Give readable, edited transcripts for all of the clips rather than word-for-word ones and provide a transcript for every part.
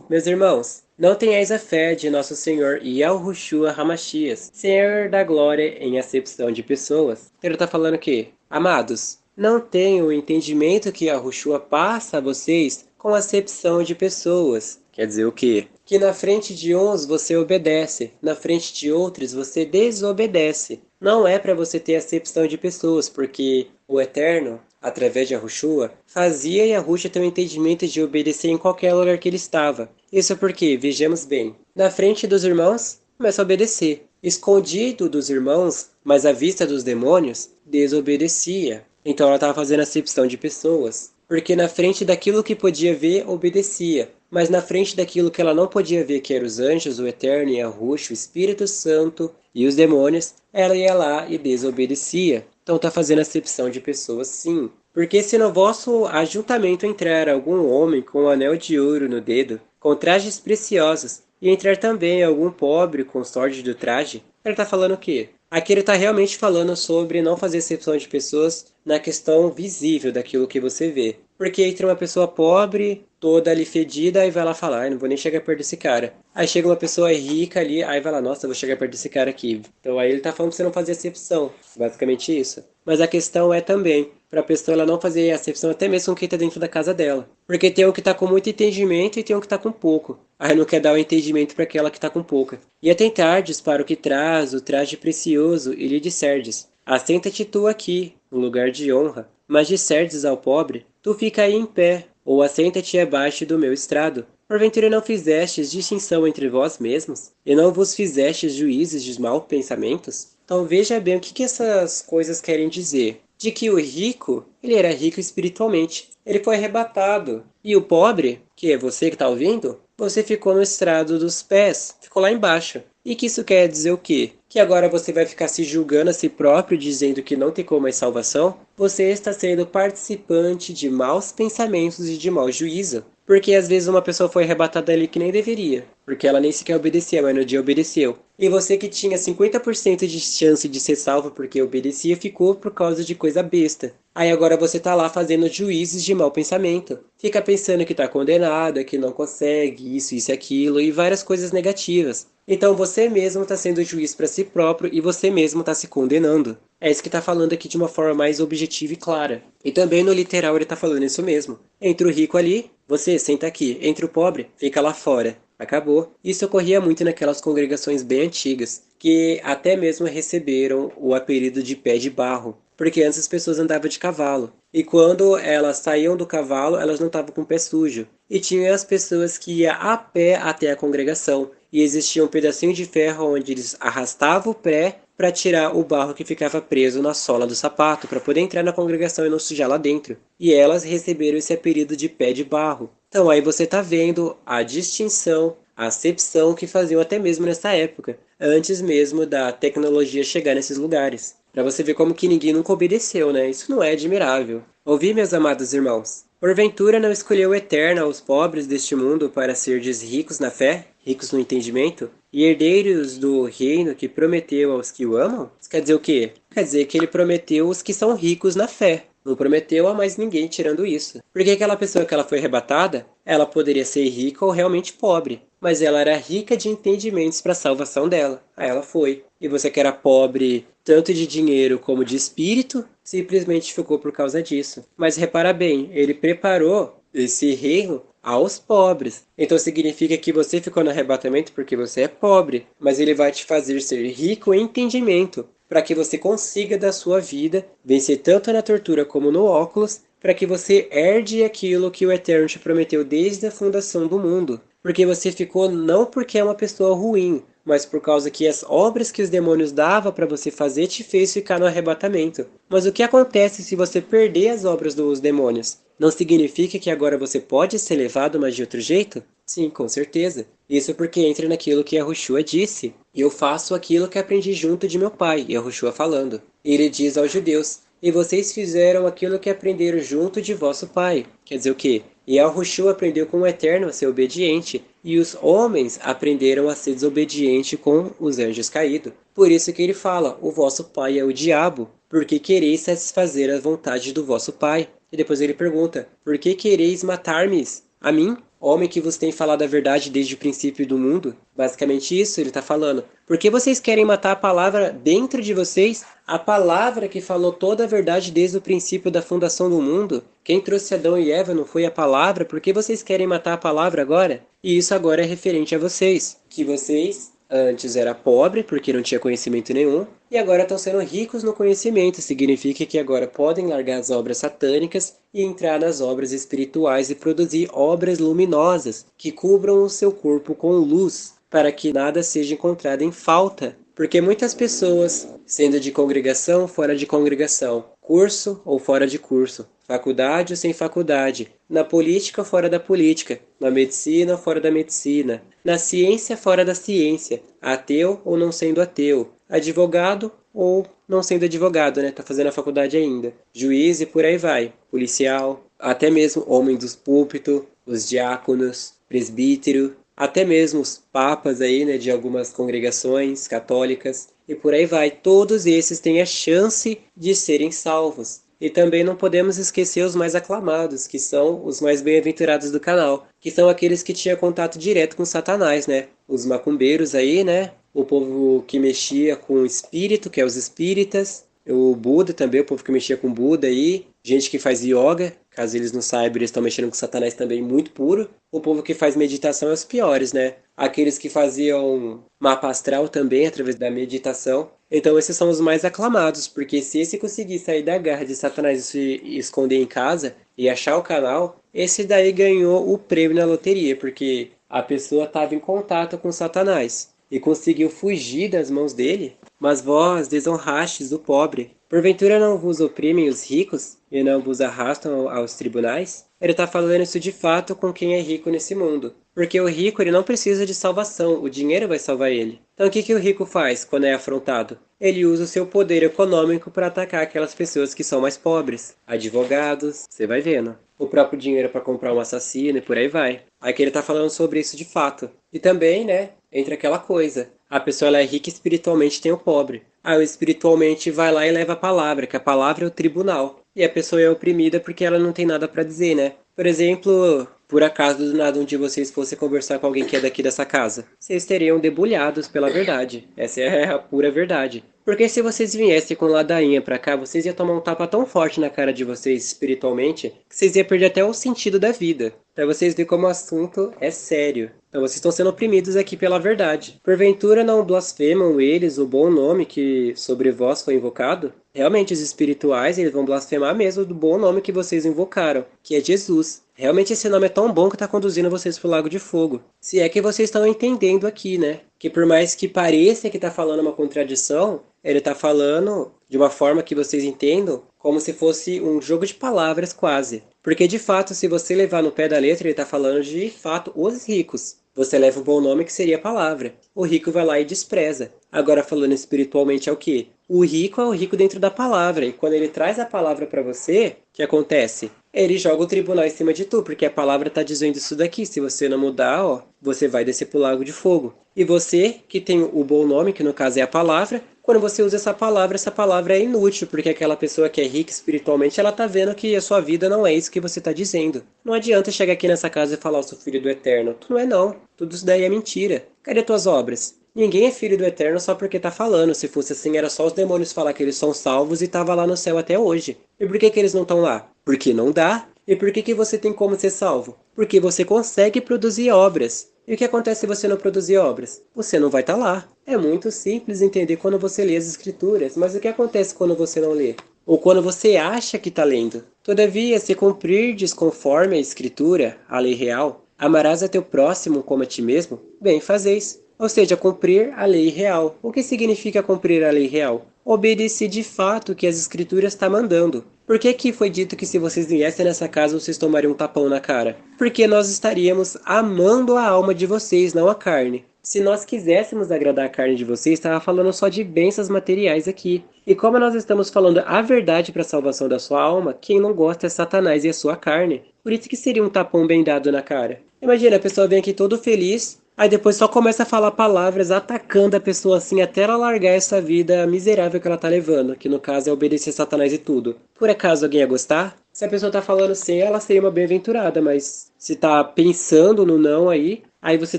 Meus irmãos, não tenhais a fé de nosso Senhor Yahushua Hamashias, Senhor da glória em acepção de pessoas. Ele está falando o quê? Amados, não tenham o entendimento que Yahushua passa a vocês com acepção de pessoas. Quer dizer o quê? Que na frente de uns você obedece, na frente de outros você desobedece. Não é para você ter acepção de pessoas, porque o Eterno, através de Yahushua, fazia Yahushua ter um entendimento de obedecer em qualquer lugar que ele estava. Isso porque, vejamos bem, na frente dos irmãos, começa a obedecer. Escondido dos irmãos, mas à vista dos demônios, desobedecia. Então ela estava fazendo acepção de pessoas. Porque na frente daquilo que podia ver, obedecia. Mas na frente daquilo que ela não podia ver, que eram os anjos, o Eterno, Yahushua, o Espírito Santo e os demônios, ela ia lá e desobedecia. Então está fazendo acepção de pessoas, sim. Porque se no vosso ajuntamento entrar algum homem com um anel de ouro no dedo, com trajes preciosos, e entrar também algum pobre com sorte do traje, ele está falando o quê? Aqui ele está realmente falando sobre não fazer acepção de pessoas na questão visível daquilo que você vê. Porque entra uma pessoa pobre, toda ali fedida, aí vai lá falar, ai, não vou nem chegar perto desse cara. Aí chega uma pessoa rica ali, aí vai lá, nossa, vou chegar perto desse cara aqui. Então aí ele tá falando pra você não fazer acepção. Basicamente isso. Mas a questão é também, pra pessoa ela não fazer acepção até mesmo com quem tá dentro da casa dela. Porque tem um que tá com muito entendimento e tem um que tá com pouco. Aí não quer dar o entendimento para aquela que tá com pouca. E atentardes para o que traz o traje precioso e lhe disserdes, assenta-te tu aqui, no lugar de honra. Mas disserdes ao pobre, tu fica aí em pé, ou assenta-te abaixo do meu estrado. Porventura não fizestes distinção entre vós mesmos, e não vos fizestes juízes de maus pensamentos? Então veja bem o que essas coisas querem dizer. De que o rico, ele era rico espiritualmente. Ele foi arrebatado. E o pobre, que é você que está ouvindo, você ficou no estrado dos pés, ficou lá embaixo. E que isso quer dizer o quê? Que agora você vai ficar se julgando a si próprio, dizendo que não tem como mais salvação? Você está sendo participante de maus pensamentos e de mau juízo. Porque às vezes uma pessoa foi arrebatada ali que nem deveria, porque ela nem sequer obedecia, mas no dia obedeceu. E você que tinha 50% de chance de ser salvo porque obedecia, ficou por causa de coisa besta. Aí agora você tá lá fazendo juízes de mau pensamento. Fica pensando que tá condenado, que não consegue, isso e aquilo, e várias coisas negativas. Então você mesmo está sendo juiz para si próprio e você mesmo está se condenando. É isso que está falando aqui de uma forma mais objetiva e clara. E também no literal ele está falando isso mesmo. Entre o rico ali, você senta aqui. Entre o pobre, fica lá fora. Acabou. Isso ocorria muito naquelas congregações bem antigas, que até mesmo receberam o apelido de pé de barro, porque antes as pessoas andavam de cavalo. E quando elas saíam do cavalo, elas não estavam com o pé sujo. E tinha as pessoas que iam a pé até a congregação. E existia um pedacinho de ferro onde eles arrastavam o pé para tirar o barro que ficava preso na sola do sapato, para poder entrar na congregação e não sujar lá dentro. E elas receberam esse apelido de pé de barro. Então aí você está vendo a distinção, a acepção que faziam até mesmo nessa época, antes mesmo da tecnologia chegar nesses lugares. Para você ver como que ninguém nunca obedeceu, né? Isso não é admirável. Ouvi, meus amados irmãos? Porventura não escolheu o Eterno aos pobres deste mundo para serdes ricos na fé, ricos no entendimento, e herdeiros do reino que prometeu aos que o amam? Isso quer dizer o quê? Quer dizer que ele prometeu os que são ricos na fé. Não prometeu a mais ninguém tirando isso. Porque aquela pessoa que ela foi arrebatada, ela poderia ser rica ou realmente pobre. Mas ela era rica de entendimentos para a salvação dela. Aí ela foi. E você que era pobre tanto de dinheiro como de espírito, simplesmente ficou por causa disso. Mas repara bem, ele preparou esse reino aos pobres. Então significa que você ficou no arrebatamento porque você é pobre, mas ele vai te fazer ser rico em entendimento, para que você consiga da sua vida vencer tanto na tortura como no óculos, para que você herde aquilo que o Eterno te prometeu desde a fundação do mundo. Porque você ficou não porque é uma pessoa ruim, mas por causa que as obras que os demônios davam para você fazer te fez ficar no arrebatamento. Mas o que acontece se você perder as obras dos demônios? Não significa que agora você pode ser levado, mas de outro jeito? Sim, com certeza. Isso porque entra naquilo que Yahushua disse. Eu faço aquilo que aprendi junto de meu pai, Yahushua falando. Ele diz aos judeus, e vocês fizeram aquilo que aprenderam junto de vosso pai. Quer dizer o quê? E Yahushua aprendeu com o Eterno a ser obediente, e os homens aprenderam a ser desobediente com os anjos caídos. Por isso que ele fala, o vosso pai é o diabo, porque quereis satisfazer a vontade do vosso pai. E depois ele pergunta, por que quereis matar-me a mim? homem que vos tem falado a verdade desde o princípio do mundo. Basicamente isso ele está falando. Por que vocês querem matar a palavra dentro de vocês? A palavra que falou toda a verdade desde o princípio da fundação do mundo? Quem trouxe Adão e Eva não foi a palavra? Por que vocês querem matar a palavra agora? E isso agora é referente a vocês. Que vocês antes era pobre, porque não tinha conhecimento nenhum, e agora estão sendo ricos no conhecimento. Significa que agora podem largar as obras satânicas e entrar nas obras espirituais e produzir obras luminosas que cubram o seu corpo com luz, para que nada seja encontrado em falta. Porque muitas pessoas, sendo de congregação, fora de congregação, curso ou fora de curso, faculdade ou sem faculdade, na política ou fora da política, na medicina ou fora da medicina, na ciência fora da ciência, ateu ou não sendo ateu, advogado ou não sendo advogado, né? Tá fazendo a faculdade ainda, juiz e por aí vai, policial, até mesmo homem dos púlpitos, os diáconos, presbítero, até mesmo os papas aí, né, de algumas congregações católicas, e por aí vai. Todos esses têm a chance de serem salvos. E também não podemos esquecer os mais aclamados, que são os mais bem-aventurados do canal, que são aqueles que tinham contato direto com Satanás, né? Os macumbeiros aí, né? O povo que mexia com o espírito, que é os espíritas, o Buda também, o povo que mexia com Buda aí, gente que faz yoga, caso eles não saibam, eles estão mexendo com Satanás também muito puro. O povo que faz meditação é os piores, né? Aqueles que faziam mapa astral também, através da meditação. Então esses são os mais aclamados, porque se esse conseguir sair da garra de Satanás e se esconder em casa e achar o canal, esse daí ganhou o prêmio na loteria, porque a pessoa estava em contato com Satanás e conseguiu fugir das mãos dele. Mas vós desonrastes o pobre. Porventura não vos oprimem os ricos e não vos arrastam aos tribunais? Ele está falando isso de fato com quem é rico nesse mundo. Porque o rico ele não precisa de salvação, o dinheiro vai salvar ele. Então o que o rico faz quando é afrontado? Ele usa o seu poder econômico para atacar aquelas pessoas que são mais pobres. Advogados, você vai vendo. O próprio dinheiro para comprar um assassino e por aí vai. Aqui ele está falando sobre isso de fato. E também, né, entra aquela coisa. A pessoa ela é rica espiritualmente, tem o pobre. Aí o espiritualmente vai lá e leva a palavra, que a palavra é o tribunal. E a pessoa é oprimida porque ela não tem nada para dizer, né? Por exemplo, por acaso do nada um dia vocês fossem conversar com alguém que é daqui dessa casa, vocês teriam debulhados pela verdade. Essa é a pura verdade. Porque se vocês viessem com ladainha pra cá, vocês iam tomar um tapa tão forte na cara de vocês espiritualmente, que vocês iam perder até o sentido da vida. Pra vocês verem como o assunto é sério. Então vocês estão sendo oprimidos aqui pela verdade. Porventura não blasfemam eles o bom nome que sobre vós foi invocado? Realmente os espirituais eles vão blasfemar mesmo do bom nome que vocês invocaram, que é Jesus. Realmente esse nome é tão bom que está conduzindo vocês para o Lago de Fogo. Se é que vocês estão entendendo aqui, né? Que por mais que pareça que está falando uma contradição, ele está falando de uma forma que vocês entendam como se fosse um jogo de palavras quase. Porque de fato, se você levar no pé da letra, ele está falando de fato os ricos. Você leva o bom nome que seria a palavra. O rico vai lá e despreza. Agora falando espiritualmente é o quê? O rico é o rico dentro da palavra. E quando ele traz a palavra para você, o que acontece? Ele joga o tribunal em cima de tu, porque a palavra está dizendo isso daqui. Se você não mudar, ó, você vai descer pro lago de fogo. E você, que tem o bom nome, que no caso é a palavra, quando você usa essa palavra é inútil, porque aquela pessoa que é rica espiritualmente, ela tá vendo que a sua vida não é isso que você tá dizendo. Não adianta chegar aqui nessa casa e falar, eu sou filho do Eterno. Tu não é não. Tudo isso daí é mentira. Cadê tuas obras? Ninguém é filho do Eterno só porque tá falando. Se fosse assim, era só os demônios falar que eles são salvos e tava lá no céu até hoje. E por que eles não estão lá? Porque não dá. E por que você tem como ser salvo? Porque você consegue produzir obras. E o que acontece se você não produzir obras? Você não vai estar lá. É muito simples entender quando você lê as escrituras, mas o que acontece quando você não lê? Ou quando você acha que está lendo? Todavia, se cumprirdes conforme a escritura, a lei real, amarás a teu próximo como a ti mesmo, bem fazeis. Ou seja, cumprir a lei real. O que significa cumprir a lei real? Obedecer de fato o que as escrituras estão mandando. Por que que foi dito que se vocês viessem nessa casa vocês tomariam um tapão na cara? Porque nós estaríamos amando a alma de vocês, não a carne. Se nós quiséssemos agradar a carne de vocês, estava falando só de bênçãos materiais aqui. E como nós estamos falando a verdade para a salvação da sua alma, quem não gosta é Satanás e a sua carne. Por isso que seria um tapão bem dado na cara. Imagina, a pessoa vem aqui todo feliz, aí depois só começa a falar palavras atacando a pessoa assim até ela largar essa vida miserável que ela tá levando, que no caso é obedecer Satanás e tudo. Por acaso alguém ia gostar? Se a pessoa tá falando sim, ela seria uma bem-aventurada, mas se tá pensando no não aí você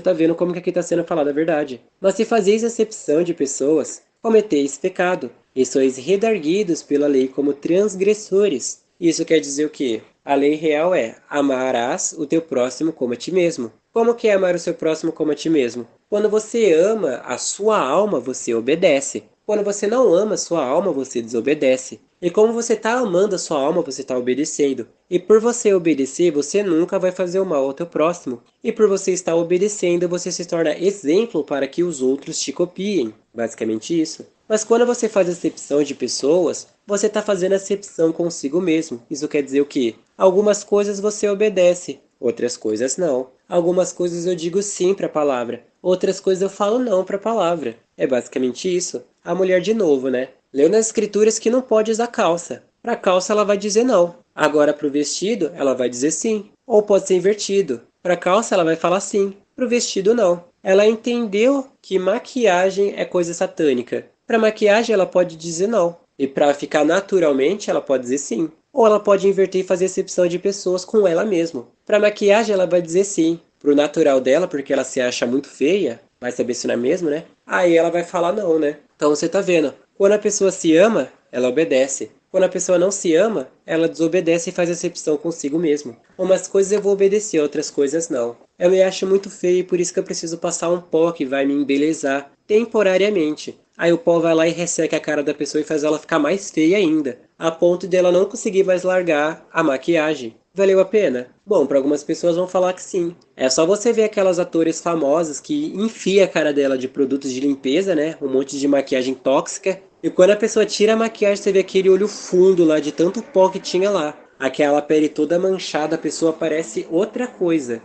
tá vendo como que aqui tá sendo falada a verdade. Mas se fazeis acepção de pessoas, cometeis pecado, e sois redarguidos pela lei como transgressores. Isso quer dizer o quê? A lei real é: amarás o teu próximo como a ti mesmo. Como que é amar o seu próximo como a ti mesmo? Quando você ama a sua alma, você obedece. Quando você não ama a sua alma, você desobedece. E como você está amando a sua alma, você está obedecendo. E por você obedecer, você nunca vai fazer o mal ao teu próximo. E por você estar obedecendo, você se torna exemplo para que os outros te copiem. Basicamente isso. Mas quando você faz acepção de pessoas, você está fazendo acepção consigo mesmo. Isso quer dizer o quê? Algumas coisas você obedece, outras coisas não. Algumas coisas eu digo sim para a palavra, outras coisas eu falo não para a palavra. É basicamente isso. A mulher de novo, né? Leu nas escrituras que não pode usar calça. Para calça ela vai dizer não. Agora para o vestido ela vai dizer sim. Ou pode ser invertido. Para calça ela vai falar sim. Para o vestido não. Ela entendeu que maquiagem é coisa satânica. Para maquiagem ela pode dizer não. E para ficar naturalmente ela pode dizer sim. Ou ela pode inverter e fazer acepção de pessoas com ela mesma. Para maquiagem ela vai dizer sim. Pro natural dela, porque ela se acha muito feia, vai saber se não é mesmo, né? Aí ela vai falar não, né? Então você tá vendo. Quando a pessoa se ama, ela obedece. Quando a pessoa não se ama, ela desobedece e faz acepção consigo mesmo. Umas coisas eu vou obedecer, outras coisas não. Eu me acho muito feio e por isso que eu preciso passar um pó que vai me embelezar temporariamente. Aí o pó vai lá e resseca a cara da pessoa e faz ela ficar mais feia ainda, a ponto dela não conseguir mais largar a maquiagem. Valeu a pena? Bom, para algumas pessoas vão falar que sim. É só você ver aquelas atores famosas que enfia a cara dela de produtos de limpeza, né? Um monte de maquiagem tóxica. E quando a pessoa tira a maquiagem, você vê aquele olho fundo lá de tanto pó que tinha lá. Aquela pele toda manchada, a pessoa parece outra coisa.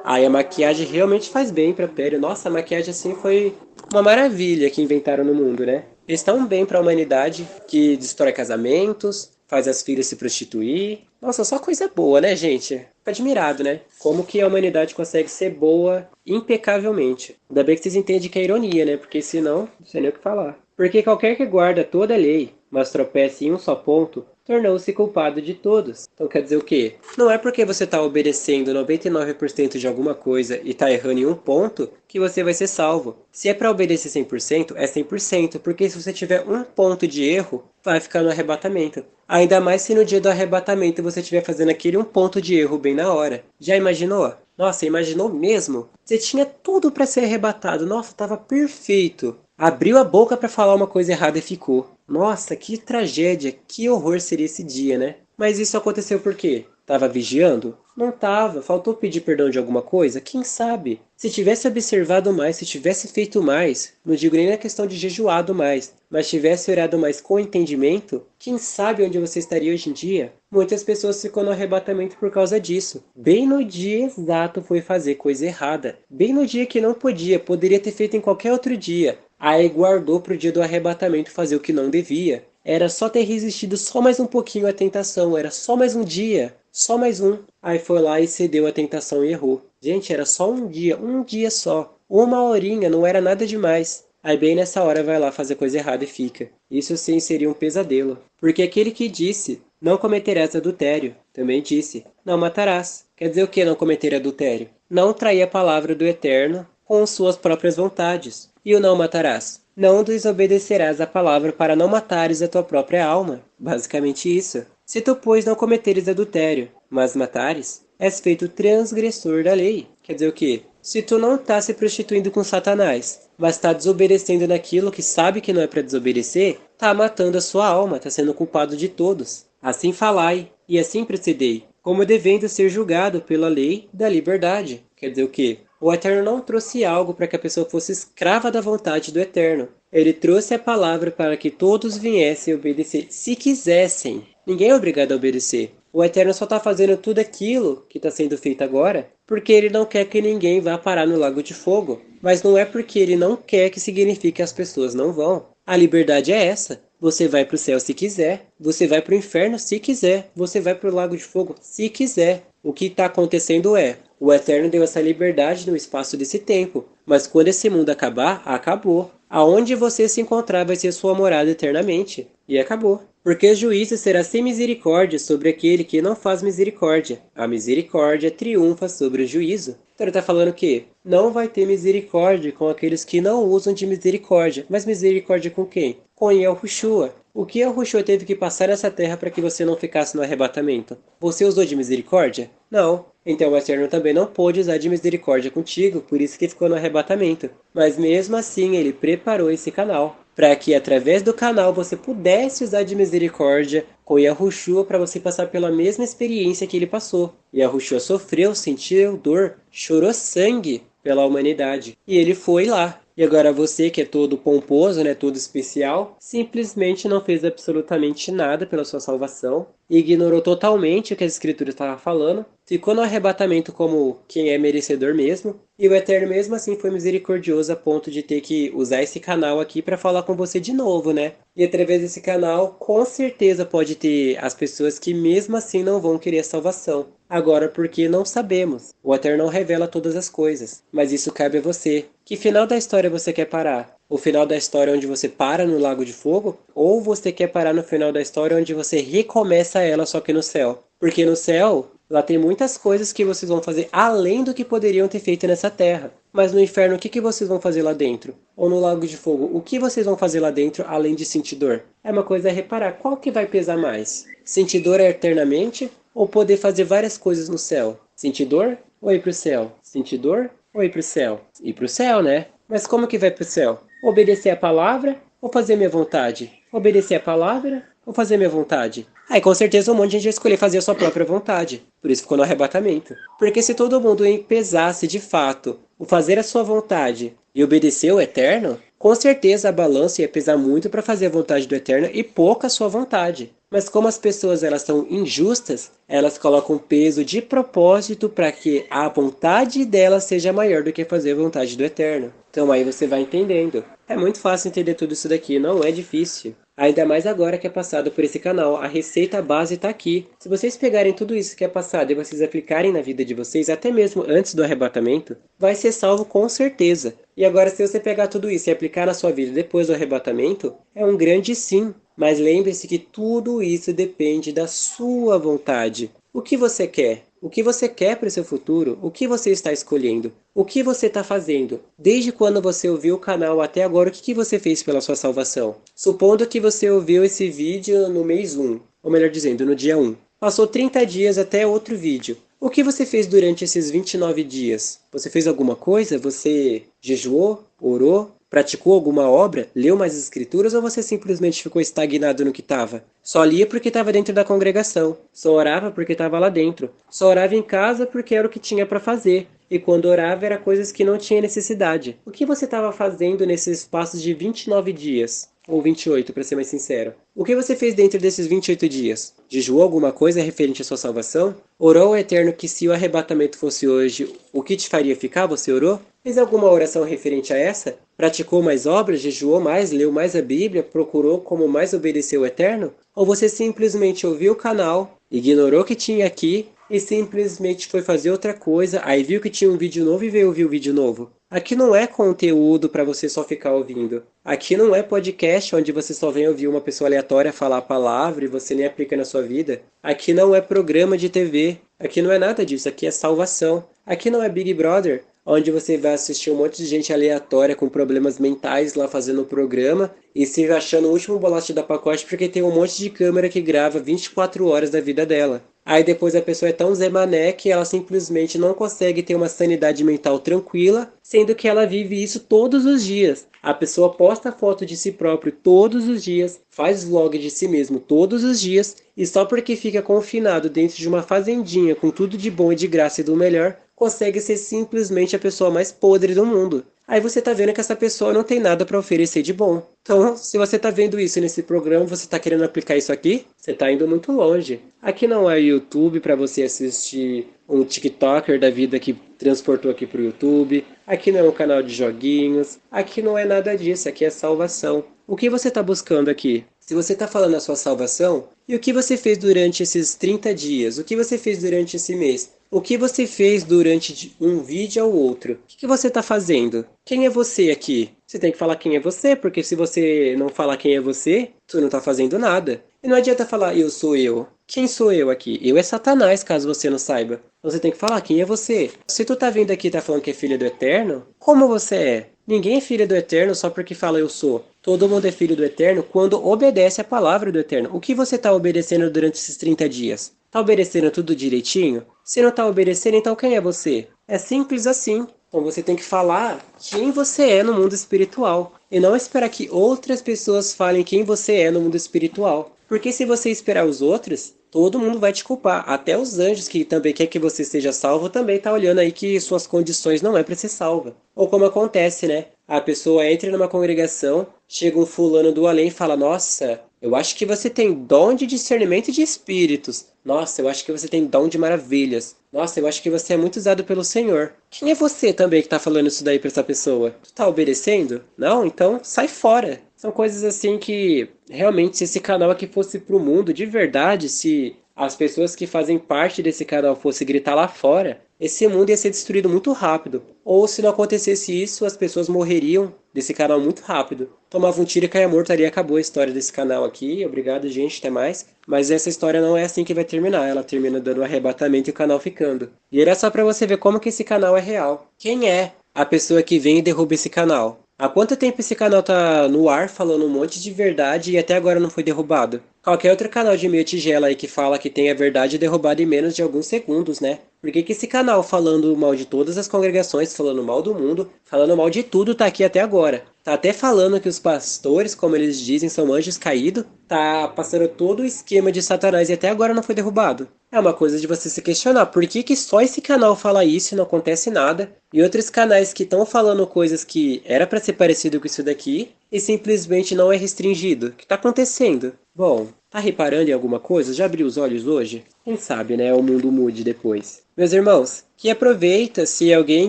Aí a maquiagem realmente faz bem pra pele. Nossa, a maquiagem assim foi uma maravilha que inventaram no mundo, né? Eles estão bem pra humanidade, que destrói casamentos, faz as filhas se prostituir. Nossa, só coisa boa, né, gente? Fico admirado, né? Como que a humanidade consegue ser boa impecavelmente. Ainda bem que vocês entendem que é ironia, né? Porque senão, não sei nem o que falar. Porque qualquer que guarda toda a lei, mas tropece em um só ponto, tornou-se culpado de todos. Então quer dizer o quê? Não é porque você está obedecendo 99% de alguma coisa e está errando em um ponto que você vai ser salvo. Se é para obedecer 100%, é 100%, porque se você tiver um ponto de erro, vai ficar no arrebatamento. Ainda mais se no dia do arrebatamento você estiver fazendo aquele um ponto de erro bem na hora. Já imaginou? Nossa, imaginou mesmo? Você tinha tudo para ser arrebatado. Nossa, estava perfeito. Abriu a boca para falar uma coisa errada e ficou. Nossa, que tragédia, que horror seria esse dia, né? Mas isso aconteceu por quê? Tava vigiando? Não tava. Faltou pedir perdão de alguma coisa? Quem sabe? Se tivesse observado mais, se tivesse feito mais, não digo nem na questão de jejuado mais, mas tivesse orado mais com entendimento, quem sabe onde você estaria hoje em dia? Muitas pessoas ficam no arrebatamento por causa disso. Bem no dia exato foi fazer coisa errada. Bem no dia que não podia, poderia ter feito em qualquer outro dia. Aí guardou pro dia do arrebatamento fazer o que não devia. Era só ter resistido só mais um pouquinho à tentação, era só mais um dia, só mais um. Aí foi lá e cedeu à tentação e errou. Gente, era só um dia só. Uma horinha, não era nada demais. Aí bem nessa hora vai lá fazer coisa errada e fica. Isso sim seria um pesadelo. Porque aquele que disse, não cometerás adultério, também disse, não matarás. Quer dizer o que não cometer adultério? Não trair a palavra do Eterno com suas próprias vontades. E o não matarás? Não desobedecerás a palavra para não matares a tua própria alma. Basicamente isso. Se tu, pois, não cometeres adultério, mas matares, és feito transgressor da lei. Quer dizer o quê? Se tu não tá se prostituindo com Satanás, mas tá desobedecendo naquilo que sabe que não é para desobedecer, tá matando a sua alma, tá sendo culpado de todos. Assim falai, e assim procedei, como devendo ser julgado pela lei da liberdade. Quer dizer o quê? O Eterno não trouxe algo para que a pessoa fosse escrava da vontade do Eterno. Ele trouxe a palavra para que todos viessem obedecer, se quisessem. Ninguém é obrigado a obedecer. O Eterno só está fazendo tudo aquilo que está sendo feito agora porque ele não quer que ninguém vá parar no lago de fogo. Mas não é porque ele não quer que signifique que as pessoas não vão. A liberdade é essa. Você vai para o céu se quiser. Você vai para o inferno se quiser. Você vai para o lago de fogo se quiser. O que está acontecendo é, o Eterno deu essa liberdade no espaço desse tempo. Mas quando esse mundo acabar, acabou. Aonde você se encontrar vai ser sua morada eternamente. E acabou. Porque o juízo será sem misericórdia sobre aquele que não faz misericórdia. A misericórdia triunfa sobre o juízo. Então ele está falando que não vai ter misericórdia com aqueles que não usam de misericórdia. Mas misericórdia com quem? Com Yahushua. O que Yahushua teve que passar nessa terra para que você não ficasse no arrebatamento? Você usou de misericórdia? Não. Então o Eterno também não pôde usar de misericórdia contigo, por isso que ficou no arrebatamento. Mas mesmo assim ele preparou esse canal, para que através do canal você pudesse usar de misericórdia com Yahushua para você passar pela mesma experiência que ele passou. Yahushua sofreu, sentiu dor, chorou sangue pela humanidade. E ele foi lá. E agora você, que é todo pomposo, né, todo especial, simplesmente não fez absolutamente nada pela sua salvação, ignorou totalmente o que as escrituras estavam falando, ficou no arrebatamento como quem é merecedor mesmo, e o Eterno mesmo assim foi misericordioso a ponto de ter que usar esse canal aqui para falar com você de novo, né? E através desse canal, com certeza pode ter as pessoas que mesmo assim não vão querer a salvação. Agora, porque não sabemos. O Eterno não revela todas as coisas, mas isso cabe a você. Que final da história você quer parar? O final da história onde você para no Lago de Fogo? Ou você quer parar no final da história onde você recomeça ela só que no céu? Porque no céu, lá tem muitas coisas que vocês vão fazer além do que poderiam ter feito nessa terra. Mas no inferno, o que vocês vão fazer lá dentro? Ou no Lago de Fogo, o que vocês vão fazer lá dentro além de sentir dor? É uma coisa a reparar, qual que vai pesar mais? Sentir dor eternamente ou poder fazer várias coisas no céu? Sentir dor ou ir pro céu? Sentir dor ou ir pro céu? Ir pro céu, né? Mas como que vai pro céu? Obedecer a palavra ou fazer minha vontade? Obedecer a palavra ou fazer minha vontade? Aí com certeza um monte de gente vai escolher fazer a sua própria vontade. Por isso ficou no arrebatamento. Porque se todo mundo pesasse de fato o fazer a sua vontade e obedecer o Eterno, com certeza a balança ia pesar muito para fazer a vontade do Eterno e pouca a sua vontade. Mas como as pessoas elas são injustas, elas colocam peso de propósito para que a vontade delas seja maior do que fazer a vontade do Eterno. Então aí você vai entendendo. É muito fácil entender tudo isso daqui, não é difícil. Ainda mais agora que é passado por esse canal, a receita base está aqui. Se vocês pegarem tudo isso que é passado e vocês aplicarem na vida de vocês, até mesmo antes do arrebatamento, vai ser salvo com certeza. E agora se você pegar tudo isso e aplicar na sua vida depois do arrebatamento, é um grande sim. Mas lembre-se que tudo isso depende da sua vontade. O que você quer? O que você quer para o seu futuro? O que você está escolhendo? O que você está fazendo? Desde quando você ouviu o canal até agora, o que você fez pela sua salvação? Supondo que você ouviu esse vídeo no mês 1, ou melhor dizendo, no dia 1. Passou 30 dias até outro vídeo. O que você fez durante esses 29 dias? Você fez alguma coisa? Você jejuou? Orou? Praticou alguma obra? Leu mais escrituras ou você simplesmente ficou estagnado no que estava? Só lia porque estava dentro da congregação. Só orava porque estava lá dentro. Só orava em casa porque era o que tinha para fazer. E quando orava era coisas que não tinha necessidade. O que você estava fazendo nesses espaços de 29 dias? Ou 28, para ser mais sincero. O que você fez dentro desses 28 dias? Jejuou alguma coisa referente à sua salvação? Orou ao Eterno que se o arrebatamento fosse hoje, o que te faria ficar? Você orou? Fez alguma oração referente a essa? Praticou mais obras? Jejuou mais? Leu mais a Bíblia? Procurou como mais obedecer o Eterno? Ou você simplesmente ouviu o canal, ignorou o que tinha aqui e simplesmente foi fazer outra coisa, aí viu que tinha um vídeo novo e veio ouvir o vídeo novo? Aqui não é conteúdo para você só ficar ouvindo. Aqui não é podcast onde você só vem ouvir uma pessoa aleatória falar a palavra e você nem aplica na sua vida. Aqui não é programa de TV. Aqui não é nada disso. Aqui é salvação. Aqui não é Big Brother, onde você vai assistir um monte de gente aleatória com problemas mentais lá fazendo o programa e se achando o último bolacho da pacote porque tem um monte de câmera que grava 24 horas da vida dela. Aí depois a pessoa é tão Zé Mané que ela simplesmente não consegue ter uma sanidade mental tranquila, sendo que ela vive isso todos os dias. A pessoa posta foto de si próprio todos os dias, faz vlog de si mesmo todos os dias, e só porque fica confinado dentro de uma fazendinha com tudo de bom e de graça e do melhor, consegue ser simplesmente a pessoa mais podre do mundo. Aí você tá vendo que essa pessoa não tem nada para oferecer de bom. Então, se você tá vendo isso nesse programa, você tá querendo aplicar isso aqui, você tá indo muito longe. Aqui não é YouTube para você assistir um TikToker da vida que transportou aqui pro YouTube. Aqui não é um canal de joguinhos. Aqui não é nada disso, aqui é salvação. O que você tá buscando aqui? Se você está falando a sua salvação, e o que você fez durante esses 30 dias? O que você fez durante esse mês? O que você fez durante um vídeo ao outro? O que você está fazendo? Quem é você aqui? Você tem que falar quem é você, porque se você não falar quem é você, tu não está fazendo nada. E não adianta falar eu sou eu. Quem sou eu aqui? Eu é Satanás, caso você não saiba. Você tem que falar quem é você. Se tu tá vindo aqui e tá falando que é filho do Eterno, como você é? Ninguém é filho do Eterno só porque fala eu sou. Todo mundo é filho do Eterno quando obedece a palavra do Eterno. O que você está obedecendo durante esses 30 dias? Tá obedecendo tudo direitinho? Se não tá obedecendo, então quem é você? É simples assim. Então você tem que falar quem você é no mundo espiritual. E não esperar que outras pessoas falem quem você é no mundo espiritual. Porque se você esperar os outros, todo mundo vai te culpar. Até os anjos que também quer que você seja salvo também tá olhando aí que suas condições não é para ser salva. Ou como acontece, né? A pessoa entra numa congregação, chega um fulano do além e fala: Nossa, eu acho que você tem dom de discernimento de espíritos. Nossa, eu acho que você tem dom de maravilhas. Nossa, eu acho que você é muito usado pelo Senhor. Quem é você também que tá falando isso daí pra essa pessoa? Tu tá obedecendo? Não? Então sai fora. São coisas assim que, realmente, se esse canal aqui fosse pro mundo, de verdade, se as pessoas que fazem parte desse canal fossem gritar lá fora, esse mundo ia ser destruído muito rápido. Ou se não acontecesse isso, as pessoas morreriam desse canal muito rápido. Tomava um tiro e caia morto ali, acabou a história desse canal aqui. Obrigado, gente, até mais. Mas essa história não é assim que vai terminar. Ela termina dando um arrebatamento e o canal ficando. E era só pra você ver como que esse canal é real. Quem é a pessoa que vem e derruba esse canal? Há quanto tempo esse canal tá no ar falando um monte de verdade e até agora não foi derrubado? Qualquer outro canal de meia tigela aí que fala que tem a verdade derrubada em menos de alguns segundos, né? Por que que esse canal falando mal de todas as congregações, falando mal do mundo, falando mal de tudo, tá aqui até agora? Tá até falando que os pastores, como eles dizem, são anjos caídos. Tá passando todo o esquema de Satanás e até agora não foi derrubado. É uma coisa de você se questionar. Por que que só esse canal fala isso e não acontece nada? E outros canais que estão falando coisas que era para ser parecido com isso daqui e simplesmente não é restringido. O que tá acontecendo? Bom, tá reparando em alguma coisa? Já abriu os olhos hoje? Quem sabe, né? O mundo mude depois. Meus irmãos, que aproveita se alguém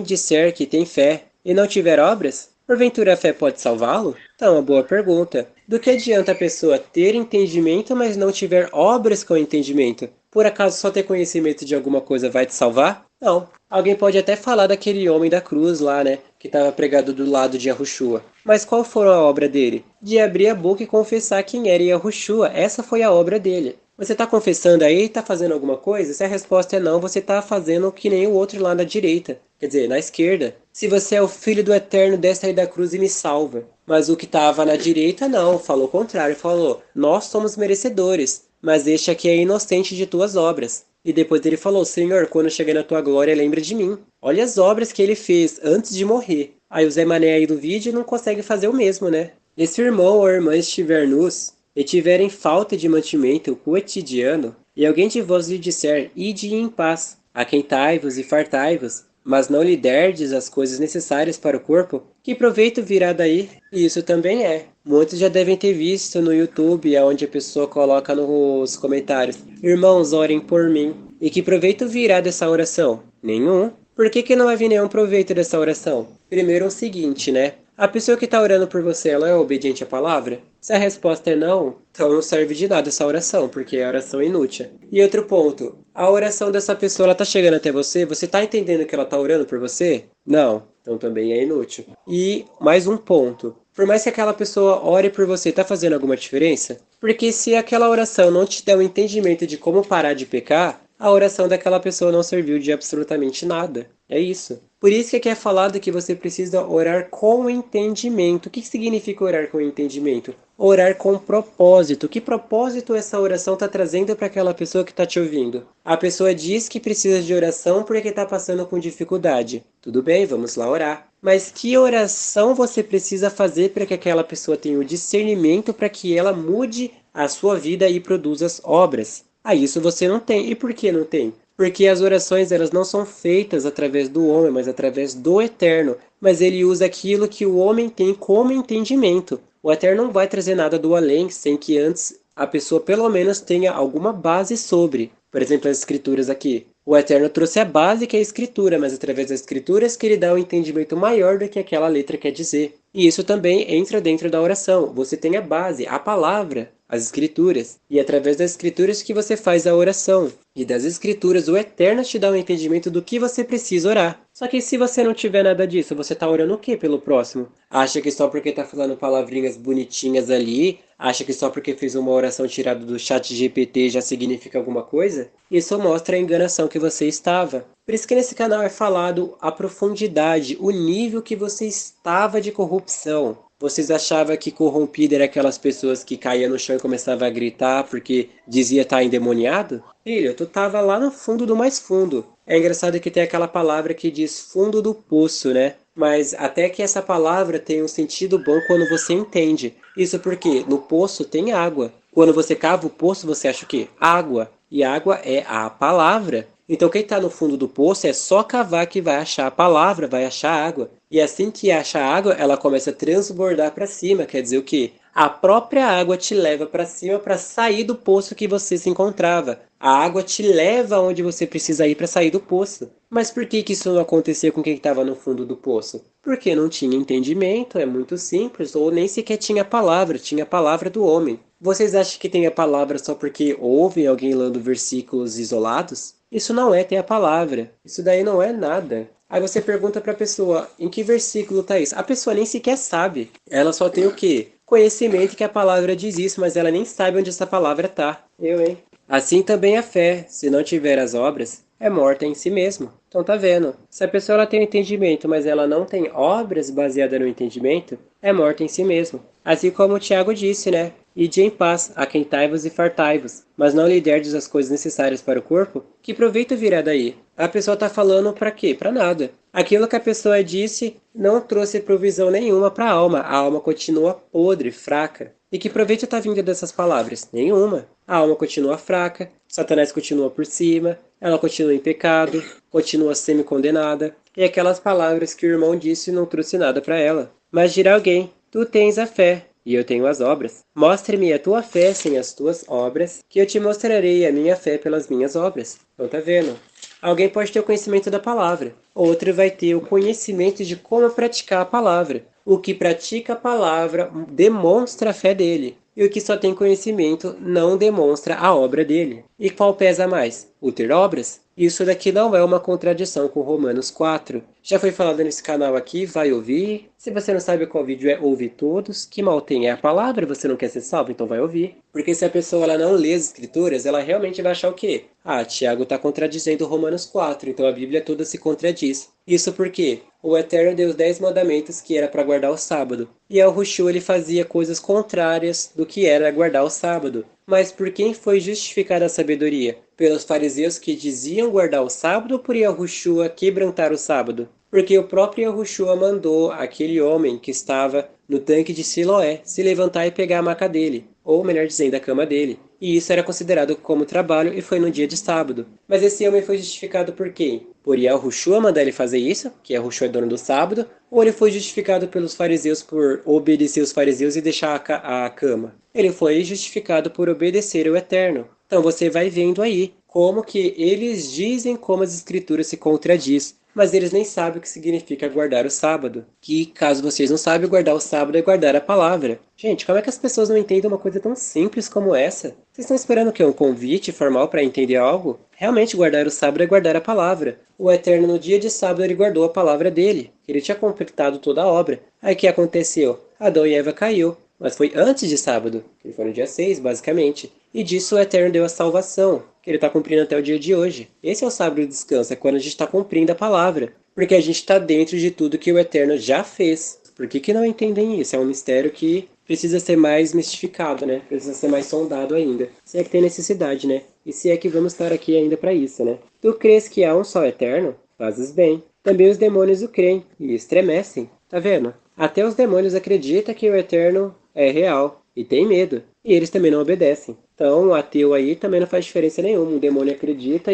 disser que tem fé e não tiver obras? Porventura a fé pode salvá-lo? Então, uma boa pergunta. Do que adianta a pessoa ter entendimento, mas não tiver obras com entendimento? Por acaso só ter conhecimento de alguma coisa vai te salvar? Não. Alguém pode até falar daquele homem da cruz lá, né? Que estava pregado do lado de Yahushua. Mas qual foi a obra dele? De abrir a boca e confessar quem era Yahushua. Essa foi a obra dele. Você está confessando aí? Está fazendo alguma coisa? Se a resposta é não, você está fazendo que nem o outro lá na direita. Quer dizer, na esquerda. Se você é o filho do Eterno, desce aí da cruz e me salva. Mas o que estava na direita não, falou o contrário. Falou, nós somos merecedores, mas este aqui é inocente de tuas obras. E depois ele falou, Senhor, quando chegar na tua glória, lembra de mim. Olha as obras que ele fez antes de morrer. Aí o Zé Mané aí do vídeo não consegue fazer o mesmo, né? E se o irmão ou a irmã estiver nus e tiverem falta de mantimento cotidiano, e alguém de vós lhe disser, ide em paz, aquentai-vos e fartai-vos, mas não lhe derdes as coisas necessárias para o corpo, que proveito virá daí? E isso também é. Muitos já devem ter visto no YouTube, onde a pessoa coloca nos comentários, irmãos, orem por mim. E que proveito virá dessa oração? Nenhum. Por que que não vai vir nenhum proveito dessa oração? Primeiro é o seguinte, né? A pessoa que está orando por você, ela é obediente à palavra? Se a resposta é não, então não serve de nada essa oração, porque é oração inútil. E outro ponto, a oração dessa pessoa, ela tá chegando até você? Você tá entendendo que ela tá orando por você? Não, então também é inútil. E mais um ponto, por mais que aquela pessoa ore por você, tá fazendo alguma diferença? Porque se aquela oração não te der um entendimento de como parar de pecar, a oração daquela pessoa não serviu de absolutamente nada. É isso. Por isso que aqui é falado que você precisa orar com entendimento. O que significa orar com entendimento? Orar com propósito. Que propósito essa oração está trazendo para aquela pessoa que está te ouvindo? A pessoa diz que precisa de oração porque está passando com dificuldade. Tudo bem, vamos lá orar. Mas que oração você precisa fazer para que aquela pessoa tenha o discernimento para que ela mude a sua vida e produza as obras? Ah, isso você não tem. E por que não tem? Porque as orações elas não são feitas através do homem, mas através do Eterno. Mas ele usa aquilo que o homem tem como entendimento. O Eterno não vai trazer nada do além sem que antes a pessoa pelo menos tenha alguma base sobre. Por exemplo, as escrituras aqui. O Eterno trouxe a base que é a escritura, mas através das escrituras que ele dá um entendimento maior do que aquela letra quer dizer. E isso também entra dentro da oração. Você tem a base, a palavra. as escrituras. E é através das escrituras que você faz a oração. E das escrituras o Eterno te dá um entendimento do que você precisa orar. Só que se você não tiver nada disso, você tá orando o que pelo próximo? Acha que só porque tá falando palavrinhas bonitinhas ali, acha que só porque fez uma oração tirada do chat GPT já significa alguma coisa? Isso mostra a enganação que você estava. Por isso que nesse canal é falado a profundidade, o nível que você estava de corrupção. Vocês achavam que corrompido era aquelas pessoas que caíam no chão e começavam a gritar porque dizia estar endemoniado? Filho, tu tava lá no fundo do mais fundo. É engraçado que tem aquela palavra que diz fundo do poço, né? Mas até que essa palavra tem um sentido bom quando você entende. Isso porque no poço tem água. Quando você cava o poço, você acha o quê? Água. E água é a palavra. Então quem está no fundo do poço é só cavar que vai achar a palavra, vai achar água. E assim que acha água, ela começa a transbordar para cima. Quer dizer o quê? A própria água te leva para cima para sair do poço que você se encontrava. A água te leva onde você precisa ir para sair do poço. Mas por que isso não acontecia com quem estava no fundo do poço? Porque não tinha entendimento, é muito simples, ou nem sequer tinha a palavra do homem. Vocês acham que tem a palavra só porque ouvem alguém lendo versículos isolados? Isso não é ter a palavra. Isso daí não é nada. Aí você pergunta para a pessoa, em que versículo está isso? A pessoa nem sequer sabe. Ela só tem o quê? Conhecimento que a palavra diz isso, mas ela nem sabe onde essa palavra está. Eu, hein? Assim também a fé, se não tiver as obras, é morta em si mesmo. Então tá vendo? Se a pessoa ela tem um entendimento, mas ela não tem obras baseadas no entendimento, é morta em si mesmo. Assim como o Tiago disse, né? Ide em paz, aquentai-vos e fartai-vos, mas não lhe derdes as coisas necessárias para o corpo, que proveito virá daí? A pessoa está falando para quê? Para nada. Aquilo que a pessoa disse não trouxe provisão nenhuma para a alma continua podre, fraca. E que proveito está vindo dessas palavras? Nenhuma. A alma continua fraca, Satanás continua por cima, ela continua em pecado, continua semi-condenada, e aquelas palavras que o irmão disse não trouxe nada para ela. Mas dirá alguém, tu tens a fé, e eu tenho as obras. Mostre-me a tua fé sem as tuas obras, que eu te mostrarei a minha fé pelas minhas obras. Então tá vendo? Alguém pode ter o conhecimento da palavra, outro vai ter o conhecimento de como praticar a palavra. O que pratica a palavra demonstra a fé dele, e o que só tem conhecimento não demonstra a obra dele. E qual pesa mais? O ter obras? Isso daqui não é uma contradição com Romanos 4. Já foi falado nesse canal aqui, vai ouvir. Se você não sabe qual vídeo é, ouve todos. Que mal tem é a palavra, você não quer ser salvo, então vai ouvir. Porque se a pessoa ela não lê as escrituras, ela realmente vai achar o quê? Ah, Tiago está contradizendo Romanos 4, então a Bíblia toda se contradiz. Isso porque o Eterno deu os 10 mandamentos que era para guardar o sábado. E ao Rushu ele fazia coisas contrárias do que era guardar o sábado. Mas por quem foi justificada a sabedoria? Pelos fariseus que diziam guardar o sábado ou por Yahushua quebrantar o sábado? Porque o próprio Yahushua mandou aquele homem que estava no tanque de Siloé se levantar e pegar a maca dele, ou melhor dizendo, a cama dele. E isso era considerado como trabalho e foi no dia de sábado. Mas esse homem foi justificado por quem? Por Yahushua mandar ele fazer isso, que Yahushua é dono do sábado, ou ele foi justificado pelos fariseus por obedecer os fariseus e deixar a cama? Ele foi justificado por obedecer ao Eterno. Então você vai vendo aí como que eles dizem como as escrituras se contradiz, mas eles nem sabem o que significa guardar o sábado. Que, caso vocês não saibam, guardar o sábado é guardar a palavra. Gente, como é que as pessoas não entendem uma coisa tão simples como essa? Vocês estão esperando o quê? Um convite formal para entender algo? Realmente, guardar o sábado é guardar a palavra. O Eterno, no dia de sábado, ele guardou a palavra dele. Ele tinha completado toda a obra. Aí o que aconteceu? Adão e Eva caiu. Mas foi antes de sábado, que foi no dia 6, basicamente. E disso o Eterno deu a salvação, que ele está cumprindo até o dia de hoje. Esse é o sábado de descanso, é quando a gente está cumprindo a palavra. Porque a gente está dentro de tudo que o Eterno já fez. Por que não entendem isso? É um mistério que precisa ser mais mistificado, né? Precisa ser mais sondado ainda. Se é que tem necessidade, né? E se é que vamos estar aqui ainda para isso, né? Tu crês que há um só Eterno? Fazes bem. Também os demônios o creem e estremecem. Tá vendo? Até os demônios acreditam que o Eterno é real e tem medo. E eles também não obedecem. Então o ateu aí também não faz diferença nenhuma. O demônio acredita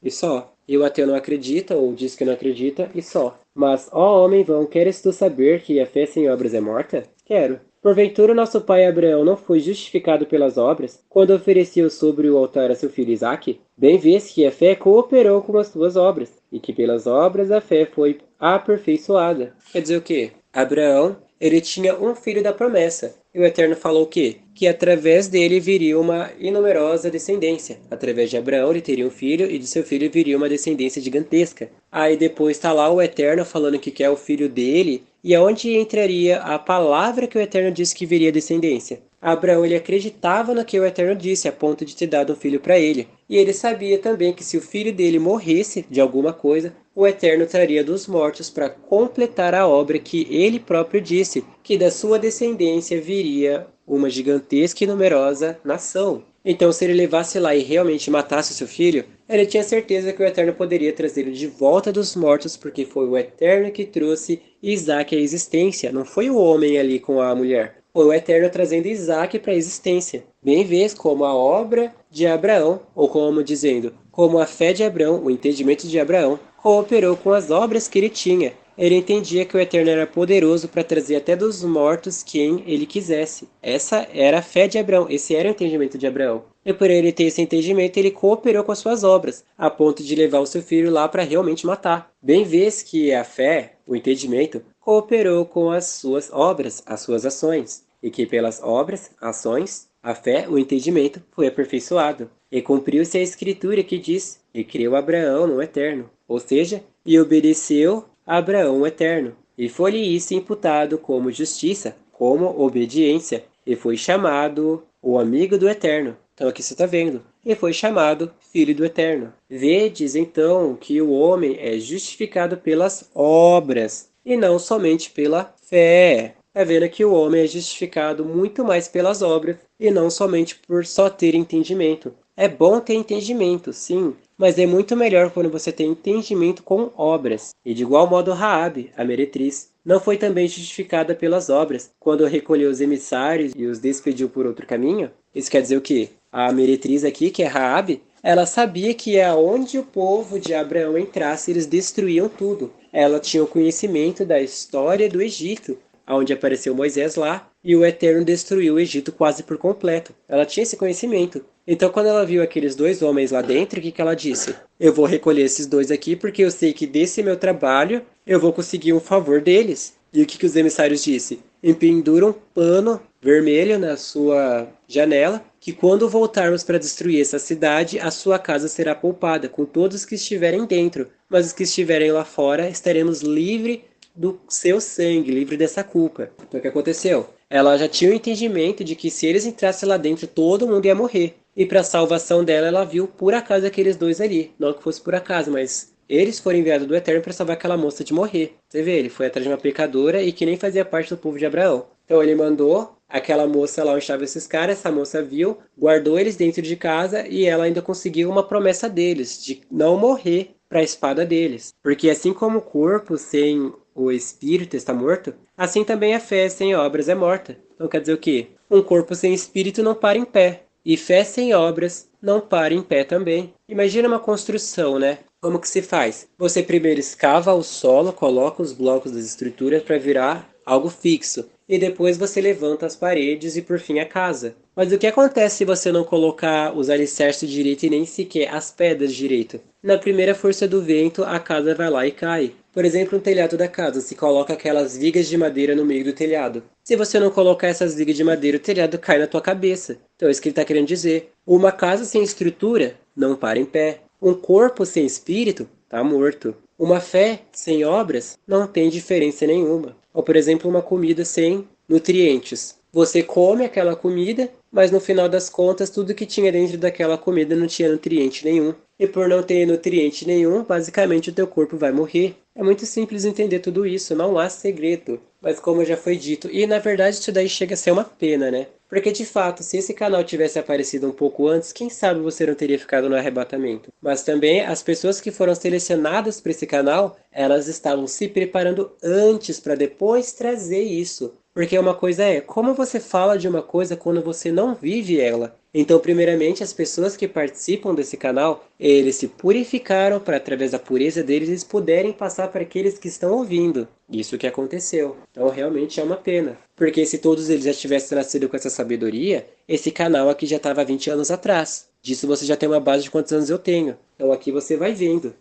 e só. E o ateu não acredita ou diz que não acredita e só. Mas, ó homem vão, queres tu saber que a fé sem obras é morta? Quero. Porventura nosso pai Abraão não foi justificado pelas obras, quando ofereceu sobre o altar a seu filho Isaque? Bem vês que a fé cooperou com as tuas obras, e que pelas obras a fé foi aperfeiçoada. Quer dizer o quê? Abraão, ele tinha um filho da promessa. E o Eterno falou o quê? Que através dele viria uma inumerosa descendência. Através de Abraão ele teria um filho e de seu filho viria uma descendência gigantesca. Aí depois está lá o Eterno falando que quer o filho dele. E aonde entraria a palavra que o Eterno disse que viria descendência? Abraão ele acreditava no que o Eterno disse, a ponto de ter dado um filho para ele. E ele sabia também que se o filho dele morresse de alguma coisa, o Eterno traria dos mortos para completar a obra que ele próprio disse, que da sua descendência viria uma gigantesca e numerosa nação. Então, se ele levasse lá e realmente matasse o seu filho, ele tinha certeza que o Eterno poderia trazê-lo de volta dos mortos, porque foi o Eterno que trouxe Isaac à existência, não foi o homem ali com a mulher. Foi o Eterno trazendo Isaac para a existência. Bem vês como a obra de Abraão, ou como dizendo, como a fé de Abraão, o entendimento de Abraão, cooperou com as obras que ele tinha. Ele entendia que o Eterno era poderoso para trazer até dos mortos quem ele quisesse. Essa era a fé de Abraão, esse era o entendimento de Abraão. E por ele ter esse entendimento, ele cooperou com as suas obras, a ponto de levar o seu filho lá para realmente matar. Bem vês que a fé, o entendimento, cooperou com as suas obras, as suas ações, e que pelas obras, ações, a fé, o entendimento, foi aperfeiçoado. E cumpriu-se a escritura que diz, e creu Abraão no Eterno, ou seja, e obedeceu a Abraão o Eterno, e foi-lhe isso imputado como justiça, como obediência, e foi chamado o amigo do Eterno. Então aqui você está vendo, e foi chamado filho do Eterno. Vedes então que o homem é justificado pelas obras, e não somente pela fé. Está vendo que o homem é justificado muito mais pelas obras, e não somente por só ter entendimento. É bom ter entendimento, sim, mas é muito melhor quando você tem entendimento com obras. E de igual modo Raabe, a meretriz, não foi também justificada pelas obras, quando recolheu os emissários e os despediu por outro caminho? Isso quer dizer o quê? A meretriz aqui, que é Raabe, ela sabia que aonde o povo de Abraão entrasse, eles destruíam tudo. Ela tinha o conhecimento da história do Egito, onde apareceu Moisés lá, e o Eterno destruiu o Egito quase por completo. Ela tinha esse conhecimento. Então, quando ela viu aqueles dois homens lá dentro, o que ela disse? Eu vou recolher esses dois aqui, porque eu sei que desse meu trabalho, eu vou conseguir um favor deles. E o que os emissários disse? Empendura um pano vermelho na sua janela, que quando voltarmos para destruir essa cidade, a sua casa será poupada, com todos que estiverem dentro. Mas os que estiverem lá fora, estaremos livres do seu sangue, livre dessa culpa. Então o que aconteceu? Ela já tinha o entendimento de que se eles entrassem lá dentro, todo mundo ia morrer. E para a salvação dela, ela viu por acaso aqueles dois ali. Não que fosse por acaso, mas eles foram enviados do Eterno para salvar aquela moça de morrer. Você vê, ele foi atrás de uma pecadora e que nem fazia parte do povo de Abraão. Então ele mandou aquela moça lá onde estavam esses caras, essa moça viu, guardou eles dentro de casa e ela ainda conseguiu uma promessa deles, de não morrer para a espada deles. Porque assim como o corpo sem o espírito está morto, assim também a fé sem obras é morta. Então quer dizer o quê? Um corpo sem espírito não para em pé. E fé sem obras não para em pé também. Imagina uma construção, né? Como que se faz? Você primeiro escava o solo, coloca os blocos das estruturas para virar algo fixo. E depois você levanta as paredes e por fim a casa. Mas o que acontece se você não colocar os alicerces direito e nem sequer as pedras direito? Na primeira força do vento, a casa vai lá e cai. Por exemplo, no telhado da casa, se coloca aquelas vigas de madeira no meio do telhado. Se você não colocar essas vigas de madeira, o telhado cai na tua cabeça. Então é isso que ele está querendo dizer. Uma casa sem estrutura não para em pé. Um corpo sem espírito está morto. Uma fé sem obras não tem diferença nenhuma. Ou, por exemplo, uma comida sem nutrientes. Você come aquela comida, mas no final das contas, tudo que tinha dentro daquela comida não tinha nutriente nenhum. E por não ter nutriente nenhum, basicamente o teu corpo vai morrer. É muito simples entender tudo isso, não há segredo. Mas como já foi dito, e na verdade isso daí chega a ser uma pena, né? Porque de fato, se esse canal tivesse aparecido um pouco antes, quem sabe você não teria ficado no arrebatamento. Mas também as pessoas que foram selecionadas para esse canal, elas estavam se preparando antes para depois trazer isso. Porque uma coisa é, como você fala de uma coisa quando você não vive ela? Então, primeiramente, as pessoas que participam desse canal, eles se purificaram para, através da pureza deles, eles puderem passar para aqueles que estão ouvindo. Isso que aconteceu. Então, realmente é uma pena. Porque se todos eles já tivessem nascido com essa sabedoria, esse canal aqui já estava há 20 anos atrás. Disso você já tem uma base de quantos anos eu tenho. Então, aqui você vai vendo.